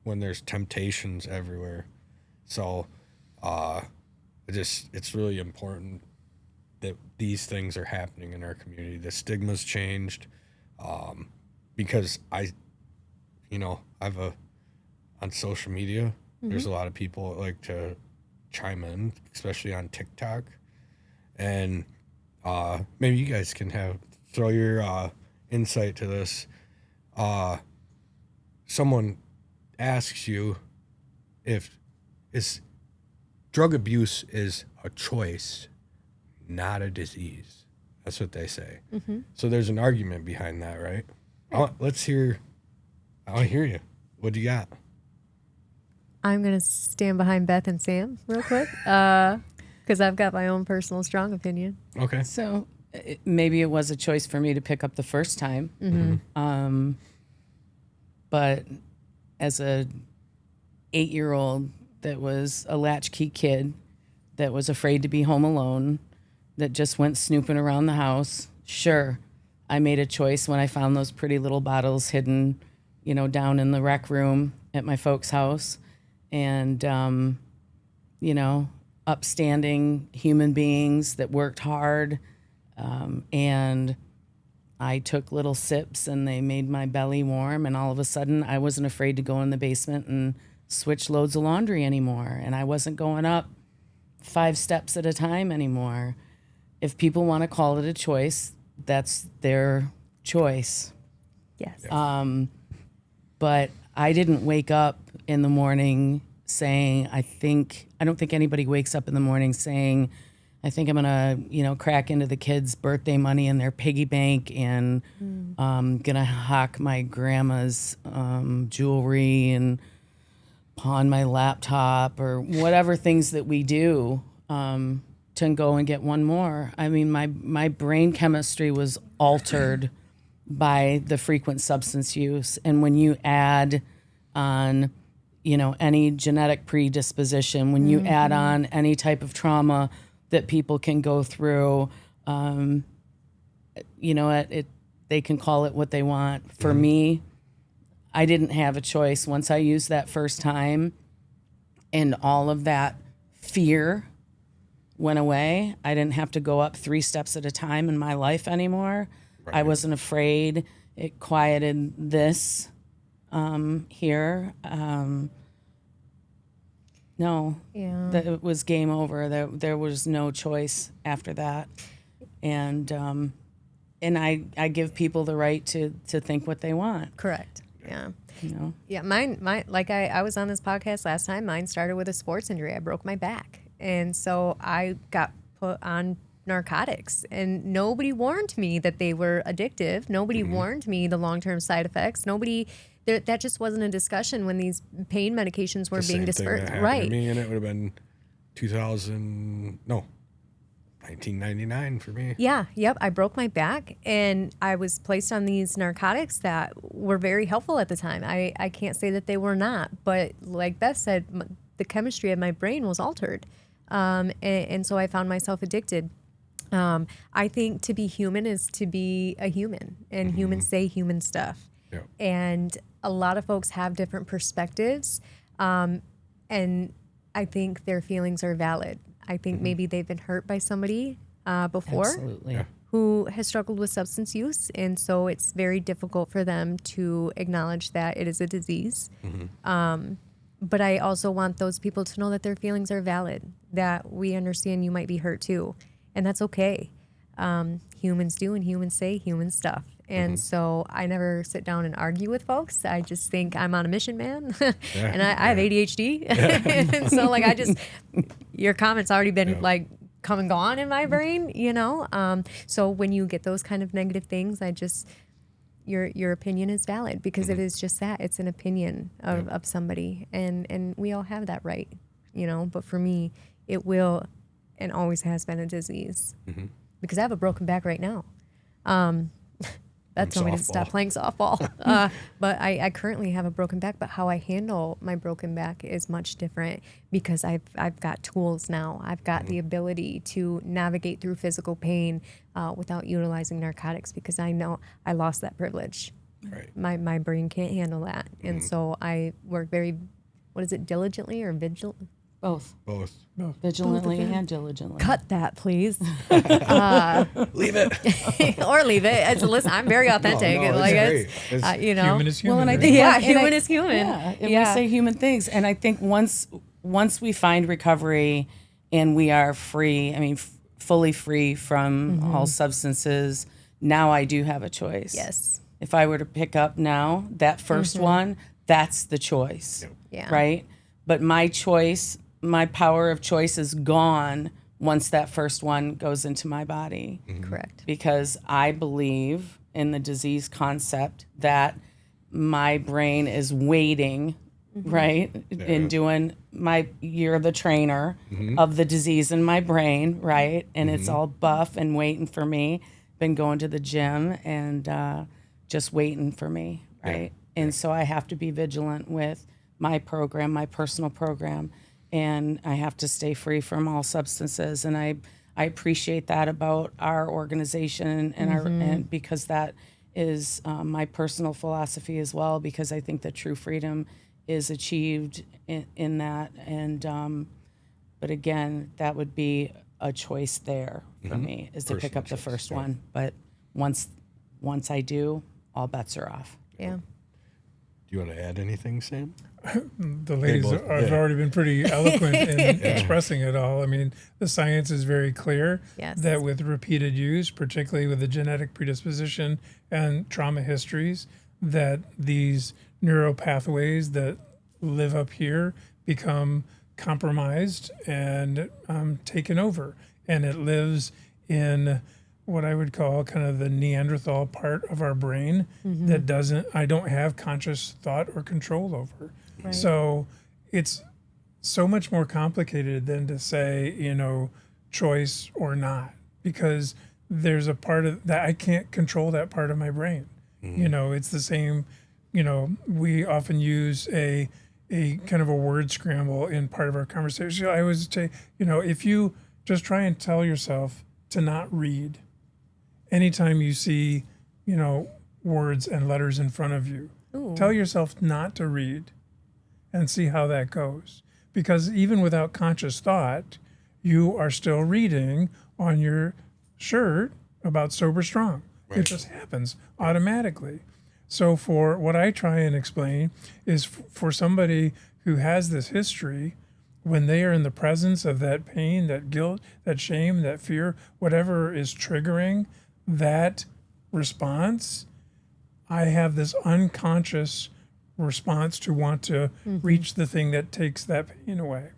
when there's temptations everywhere. So it's really important that these things are happening in our community. The stigma's changed, because on social media, there's a lot of people that like to chime in, especially on TikTok. And maybe you guys can throw your insight to this. Someone asks you if drug abuse is a choice, not a disease. That's what they say. So there's an argument behind that, right? I want to hear you. What do you got? I'm going to stand behind Beth and Sam real quick because I've got my own personal strong opinion. Okay. So maybe it was a choice for me to pick up the first time. But as a 8-year-old that was a latchkey kid that was afraid to be home alone, that just went snooping around the house, sure, I made a choice when I found those pretty little bottles hidden, down in the rec room at my folks' house. And, upstanding human beings that worked hard. And I took little sips and they made my belly warm. And all of a sudden I wasn't afraid to go in the basement and switch loads of laundry anymore. And I wasn't going up 5 steps at a time anymore. If people want to call it a choice, that's their choice. Yes. But I didn't wake up in the morning saying, I don't think anybody wakes up in the morning saying, I think I'm going to, crack into the kids' birthday money in their piggy bank and going to hawk my grandma's jewelry and pawn my laptop or whatever things that we do to go and get one more. I mean, my brain chemistry was altered by the frequent substance use. And when you add on, any genetic predisposition, when you add on any type of trauma that people can go through, they can call it what they want. For me, I didn't have a choice. Once I used that first time and all of that fear went away, I didn't have to go up 3 steps at a time in my life anymore. Right. I wasn't afraid. It quieted this here. It was game over. There was no choice after that. And I give people the right to think what they want. Correct. Yeah. Yeah. Mine, like I was on this podcast last time. Mine started with a sports injury. I broke my back. And so I got put on narcotics, and nobody warned me that they were addictive. Nobody warned me the long-term side effects. That just wasn't a discussion when these pain medications were being dispersed. Right. To me, and it would have been 1999 for me. Yeah. Yep. I broke my back, and I was placed on these narcotics that were very helpful at the time. I can't say that they were not, but like Beth said, the chemistry of my brain was altered. And so I found myself addicted. I think to be human is to be a human, and humans say human stuff. Yep. And a lot of folks have different perspectives. And I think their feelings are valid. I think maybe they've been hurt by somebody before. Absolutely. Yeah. Who has struggled with substance use. And so it's very difficult for them to acknowledge that it is a disease. But I also want those people to know that their feelings are valid, that we understand you might be hurt too. And that's okay. Humans do, and humans say human stuff. And so I never sit down and argue with folks. I just think I'm on a mission, man. And I have ADHD. And so your comment's already been come and gone in my brain, So when you get those kind of negative things, your opinion is valid, because it is just that. It's an opinion of somebody, and we all have that right, But for me, it will and always has been a disease, because I have a broken back right now. That told me to stop playing softball. But I currently have a broken back, but how I handle my broken back is much different, because I've got tools now. I've got the ability to navigate through physical pain without utilizing narcotics, because I know I lost that privilege. Right. My brain can't handle that. And so I work very, diligently or vigilant? Both. Vigilantly and diligently. Cut that, please. Leave it. Or leave it. Listen, I'm very authentic. It's human is human. Well, and I think human is human. Yeah, and we say human things. And I think once we find recovery and we are free, fully free from all substances, now I do have a choice. Yes. If I were to pick up now, that first one, that's the choice. Yep. Yeah. Right? But my choice, my power of choice is gone once that first one goes into my body. Correct. Because I believe in the disease concept that my brain is waiting, right? In doing you're the trainer of the disease in my brain, right? And it's all buff and waiting for me. Been going to the gym and just waiting for me, right? Yeah. And so I have to be vigilant with my program, my personal program, and I have to stay free from all substances. And I appreciate that about our organization and and because that is my personal philosophy as well, because I think that true freedom is achieved in that. And but again, that would be a choice there for me, is to pick up the first one. But once I do, all bets are off. Yeah. Do you want to add anything, Sam? The ladies have already been pretty eloquent in expressing it all. I mean, the science is very clear that with repeated use, particularly with the genetic predisposition and trauma histories, that these neural pathways that live up here become compromised and taken over. And it lives in what I would call kind of the Neanderthal part of our brain that I don't have conscious thought or control over. Right. So it's so much more complicated than to say, choice or not, because there's a part of that I can't control that part of my brain. It's the same, we often use a kind of a word scramble in part of our conversation. I always say, if you just try and tell yourself to not read anytime you see, words and letters in front of you, tell yourself not to read and see how that goes. Because even without conscious thought, you are still reading on your shirt about sober strong. Right. It just happens automatically. So for what I try and explain is for somebody who has this history, when they are in the presence of that pain, that guilt, that shame, that fear, whatever is triggering that response, I have this unconscious response to want to reach the thing that takes that pain away.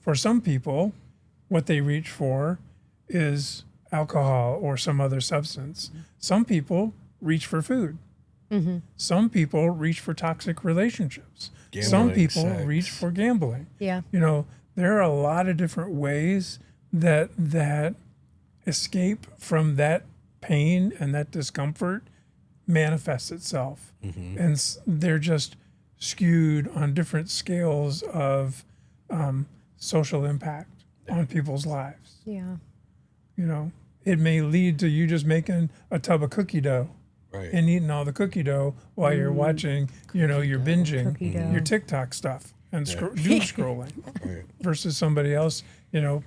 For some people, what they reach for is alcohol or some other substance. Some people reach for food. Some people reach for toxic relationships. Gambling, some people sex. reach for gambling. Yeah. There are a lot of different ways that escape from that pain and that discomfort manifests itself. And they're just skewed on different scales of social impact on people's lives. Yeah. It may lead to you just making a tub of cookie dough and eating all the cookie dough while you're watching, you're binging your TikTok stuff and doom scrolling versus somebody else,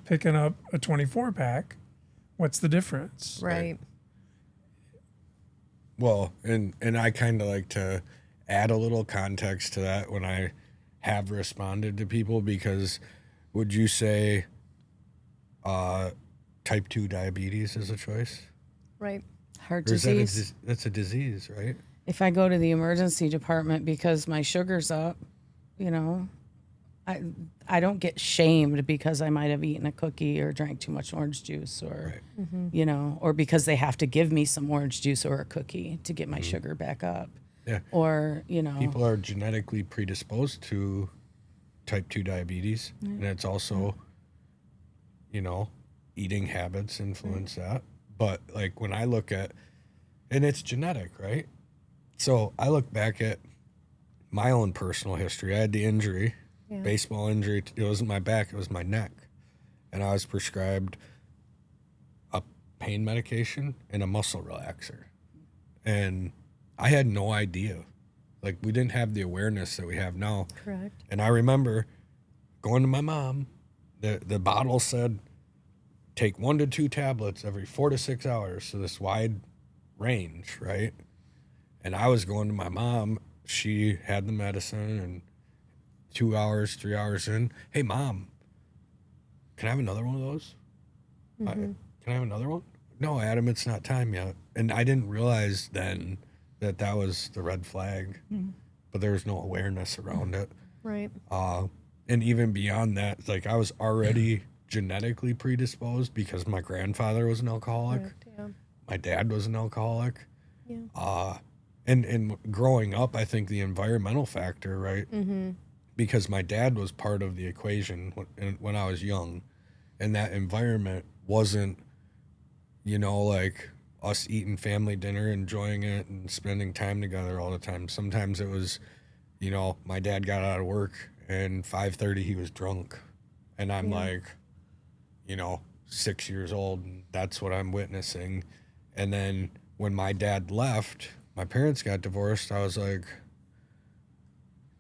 picking up a 24 pack. What's the difference? Right. Well, and I kind of like to add a little context to that when I have responded to people, because would you say type 2 diabetes is a choice? Right. Heart Or is disease. that's a disease, right? If I go to the emergency department because my sugar's up, I don't get shamed because I might have eaten a cookie or drank too much orange juice, or or because they have to give me some orange juice or a cookie to get my sugar back up. Yeah. Or people are genetically predisposed to type 2 diabetes, and it's also eating habits influence that. But like when I look at, and it's genetic, right? So I look back at my own personal history. I had the injury, baseball injury. It wasn't my back, it was my neck. And I was prescribed a pain medication and a muscle relaxer. And I had no idea. Like, we didn't have the awareness that we have now. Correct. And I remember going to my mom, the bottle said, take 1 to 2 tablets every 4 to 6 hours. So this wide range, right? And I was going to my mom. She had the medicine, and 2 hours, 3 hours in, hey, Mom, can I have another one of those? Can I have another one? No, Adam, it's not time yet. And I didn't realize then that was the red flag, but there was no awareness around it. Right. And even beyond that, like, I was already genetically predisposed because my grandfather was an alcoholic. Correct, yeah. My dad was an alcoholic. Yeah. And growing up, I think the environmental factor, right? Because my dad was part of the equation when I was young, and that environment wasn't, like us eating family dinner, enjoying it, and spending time together all the time. Sometimes it was, my dad got out of work, and 5:30 he was drunk, and I'm like, 6 years old, and that's what I'm witnessing. And then when my dad left, my parents got divorced, I was like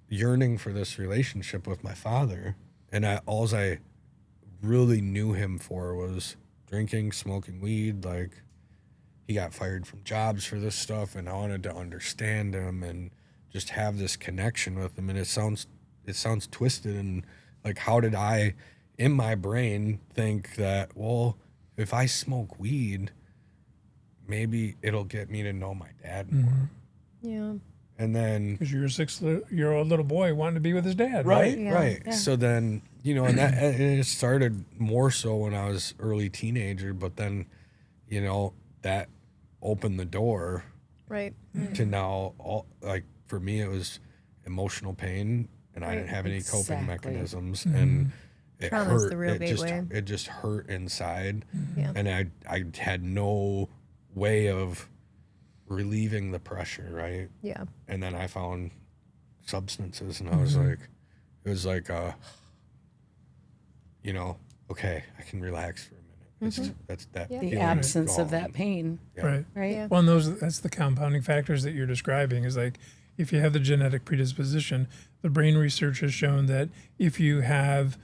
yearning for this relationship with my father. And all I really knew him for was drinking, smoking weed. Like, he got fired from jobs for this stuff, and I wanted to understand him and just have this connection with him. And it sounds twisted, and like, how did I, in my brain, think that, well, if I smoke weed, maybe it'll get me to know my dad more. Yeah. And then, Because you're a 6-year-old little boy wanting to be with his dad, right? right? Yeah. Right. Yeah. So then, and it started more so when I was early teenager, but then, that opened the door Right. to now, for me, it was emotional pain, and I didn't have any coping mechanisms, Mm-hmm. and it Trauma's hurt. the real gateway. It just hurt inside, Yeah. and I had no way of relieving the pressure, right? Yeah. And then I found substances, and I was like, it was like, okay, I can relax for a minute. That's that. Yeah. The feeling is absence of gone. that pain, Yeah. right? Yeah. Well, and that's the compounding factors that you're describing is like if you have the genetic predisposition, the brain research has shown that if you have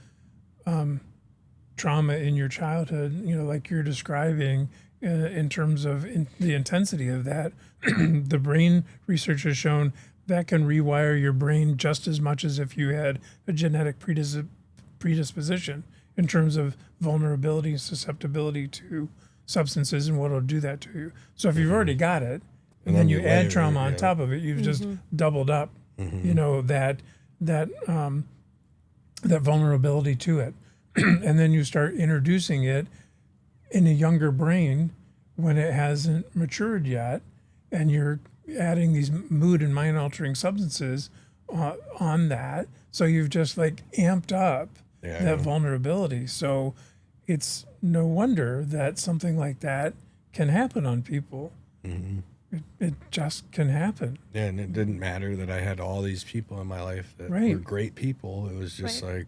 trauma in your childhood, like you're describing in terms of the intensity of that, the brain research has shown that can rewire your brain just as much as if you had a genetic predisposition in terms of vulnerability and susceptibility to substances and what it'll do that to you. So if you've already got it, and then you add trauma on top of it, you've just doubled up, that vulnerability to it. And then you start introducing it in a younger brain when it hasn't matured yet, and you're adding these mood and mind altering substances on that. So you've just like amped up that vulnerability. So it's no wonder that something like that can happen on people. It just can happen. Yeah, and it didn't matter that I had all these people in my life that Right. were great people. It was just like,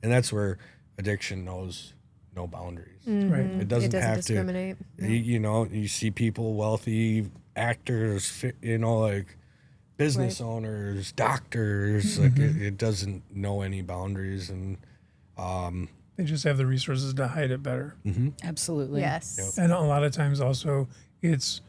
and that's where addiction knows no boundaries. Right. It doesn't have discriminate. to. You see people, wealthy actors, like business owners, doctors. Like it doesn't know any boundaries, and They just have the resources to hide it better. Absolutely. Yes. And a lot of times also it's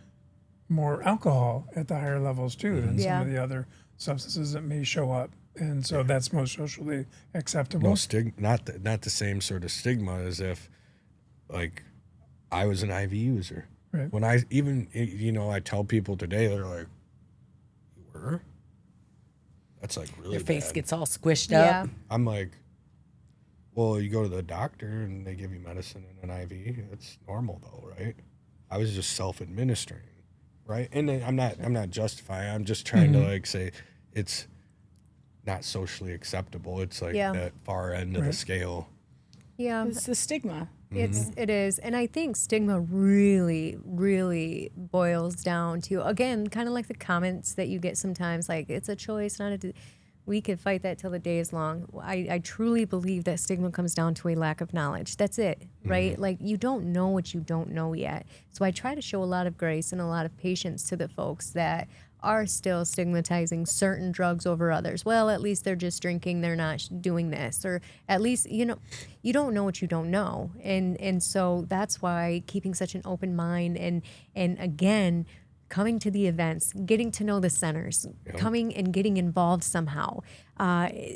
more alcohol at the higher levels too than some of the other substances that may show up. And so that's most socially acceptable. no stigma. Not the same sort of stigma as if, like, I was an IV user. Right. When I even I tell people today, they're like, "You were?" That's like really Your face bad. gets all squished Yeah. up. I'm like, well, you go to the doctor and they give you medicine in an IV. It's normal though, right? I was just self-administering, right? And then I'm not justifying. I'm just trying to like say it's not socially acceptable. It's like that far end of the scale. Yeah. It's the stigma. It is. And I think stigma really, really boils down to, again, kind of like the comments that you get sometimes, like it's a choice, not a, we could fight that till the day is long. I truly believe that stigma comes down to a lack of knowledge. That's it, right? Like you don't know what you don't know yet. So I try to show a lot of grace and a lot of patience to the folks that are still stigmatizing certain drugs over others. Well, at least they're just drinking, they're not doing this, or at least, you don't know what you don't know. And so that's why keeping such an open mind and again, coming to the events, getting to know the centers, coming and getting involved somehow.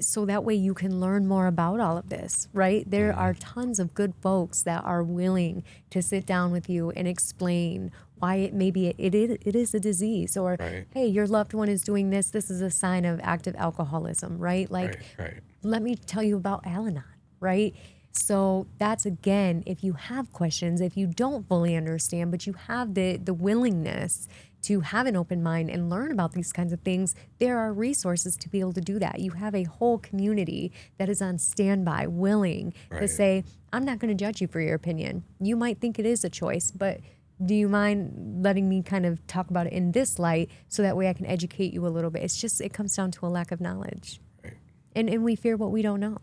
So that way you can learn more about all of this, right? There are tons of good folks that are willing to sit down with you and explain why it is a disease, or hey, your loved one is doing this. This is a sign of active alcoholism, right? Like, let me tell you about Al-Anon, right? So that's, again, if you have questions, if you don't fully understand, but you have the willingness to have an open mind and learn about these kinds of things, there are resources to be able to do that. You have a whole community that is on standby, willing to say, I'm not going to judge you for your opinion. You might think it is a choice, but do you mind letting me kind of talk about it in this light so that way I can educate you a little bit? It's just, it comes down to a lack of knowledge. And we fear what we don't know.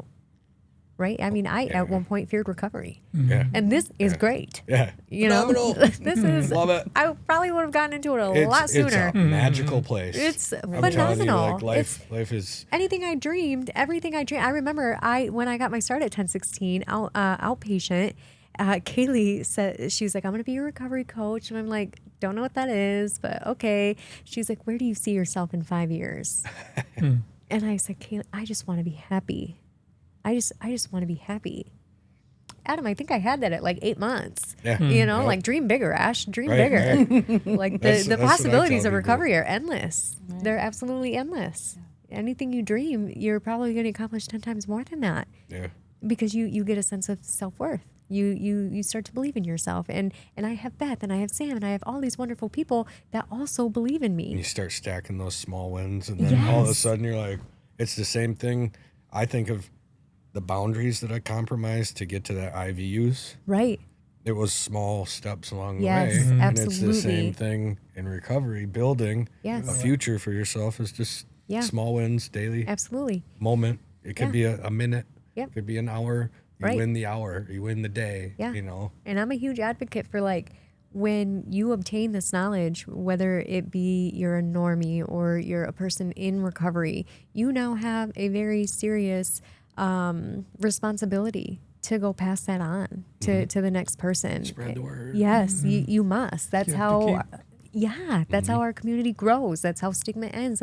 Right? I mean, I at one point feared recovery. And this is great. Phenomenal. This is, love it. I probably would have gotten into it a lot sooner. It's a magical place. It's I'm telling you, phenomenal. like, life is Anything I dreamed. I remember when I got my start at 1016 outpatient, Kaylee said, she was like, I'm going to be your recovery coach. And I'm like, don't know what that is, but okay. She's like, where do you see yourself in 5 years? And I said, Kaylee, I just want to be happy. I just want to be happy. Adam, I think I had that at like 8 months. Like dream bigger, Ash, dream bigger. Like the possibilities of recovery are endless. They're absolutely endless. Anything you dream, you're probably going to accomplish 10 times more than that. Because you get a sense of self-worth. You start to believe in yourself. And I have Beth and I have Sam and I have all these wonderful people that also believe in me. And you start stacking those small wins, and then all of a sudden you're like, it's the same thing. I think of the boundaries that I compromised to get to that IV use. Right. It was small steps along the Yes, way. absolutely. And it's the same thing in recovery. Building Yes. a future for yourself is just small wins daily. Absolutely. Moment. It could be a minute. Yep. It could be an hour. You Right. win the hour. You win the day. Yeah. You know? And I'm a huge advocate for like when you obtain this knowledge, whether it be you're a normie or you're a person in recovery, you now have a very serious responsibility to go pass that on to the next person. Spread the word. Yes, you must. That's Give to how. keep. Yeah, that's how our community grows. That's how Stigma ends.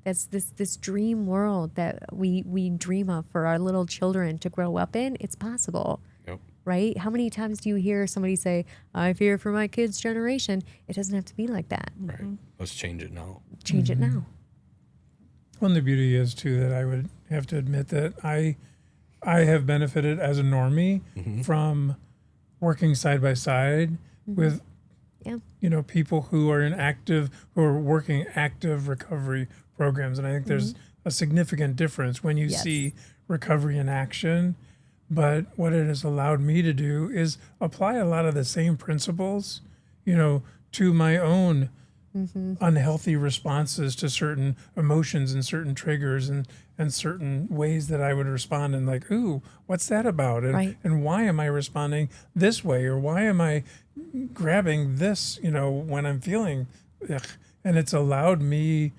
That's this dream world that we dream of for our little children to grow up in. It's possible. Yep. Right? How many times do you hear somebody say, I fear for my kids' generation? It doesn't have to be like that. Right. Let's change it now. Change it now. Well, and the beauty is too that I would have to admit that I have benefited as a normie from working side by side with people who are working active recovery programs, and I think there's a significant difference when you see recovery in action. But what it has allowed me to do is apply a lot of the same principles, to my own unhealthy responses to certain emotions and certain triggers and certain ways that I would respond, and like, ooh, what's that about? And why am I responding this way? Or why am I grabbing this, when I'm feeling, and it's allowed me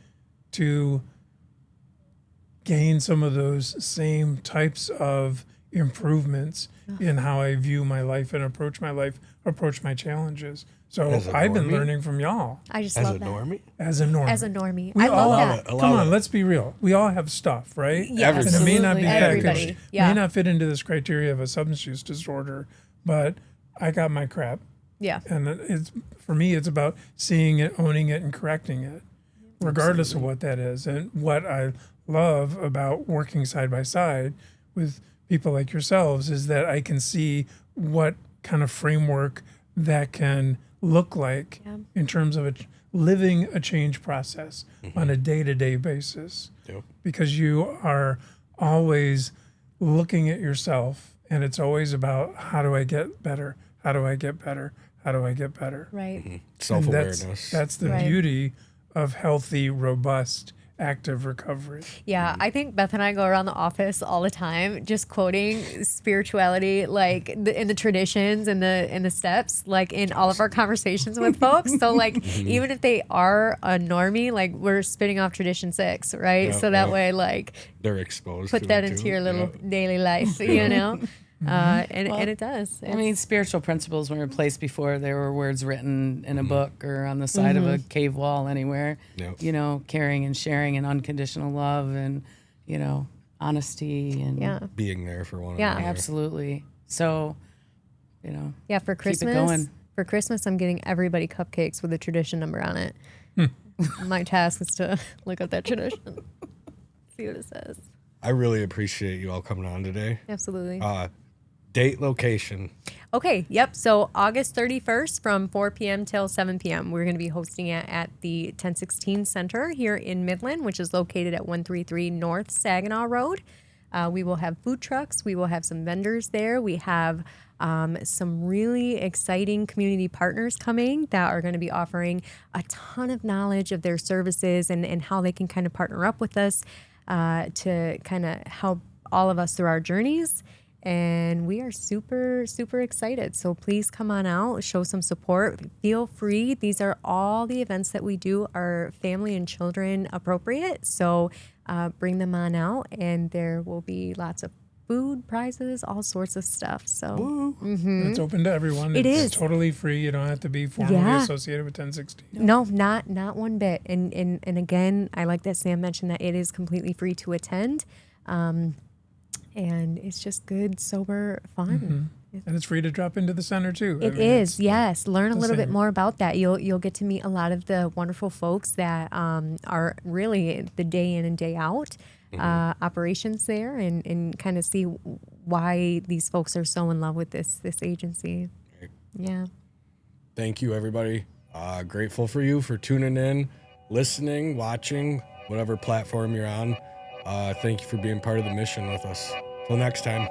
to gain some of those same types of improvements in how I view my life and approach my challenges. So I've been learning from y'all. I just As love a that. normie? As a normie. We I all love have that. Come on, let's be real. We all have stuff, right? Yes, And it may not be absolutely. packaged, Everybody. Yeah. may not fit into this criteria of a substance use disorder, but I got my crap. Yeah. And for me, it's about seeing it, owning it, and correcting it, regardless of what that is. And what I love about working side by side with people like yourselves is that I can see what kind of framework that can look like in terms of living a change process on a day-to-day basis. Yep. Because you are always looking at yourself, and it's always about, how do I get better? How do I get better? How do I get better? Right. Self-awareness. That's the beauty of healthy, robust, active recovery. Yeah, I think Beth and I go around the office all the time just quoting spirituality, like in the traditions and the steps, like in all of our conversations with folks. So like even if they are a normie, like we're spinning off tradition 6, right? So that way, like they're exposed. Put to that it into too. your little daily life, and it does. I mean, spiritual principles weren't replaced before. There were words written in a book or on the side of a cave wall anywhere. Yep. Caring and sharing and unconditional love and, honesty and being there for one Yeah. another. absolutely. So, For Christmas. keep it going. For Christmas, I'm getting everybody cupcakes with a tradition number on it. My task is to look up that tradition, see what it says. I really appreciate you all coming on today. Absolutely. Date, location. Okay, yep. So August 31st from 4 p.m. till 7 p.m. We're going to be hosting it at the 1016 Center here in Midland, which is located at 133 North Saginaw Road. We will have food trucks. We will have some vendors there. We have some really exciting community partners coming that are going to be offering a ton of knowledge of their services and how they can kind of partner up with us to kind of help all of us through our journeys. And we are super, super excited. So please come on out, show some support. Feel free. These are all the events that we do are family and children appropriate. So bring them on out, and there will be lots of food, prizes, all sorts of stuff. So It's open to everyone. It It's is. totally free. You don't have to be formally associated with 1016. no, not one bit. And again, I like that Sam mentioned that it is completely free to attend. And it's just good, sober fun. And it's free to drop into the center too. It is, yes. Learn a the little bit same. more about that. You'll get to meet a lot of the wonderful folks that are really the day in and day out operations there, and kind of see why these folks are so in love with this agency. Great. Yeah. Thank you, everybody. Grateful for you for tuning in, listening, watching, whatever platform you're on. Thank you for being part of the mission with us. Till next time.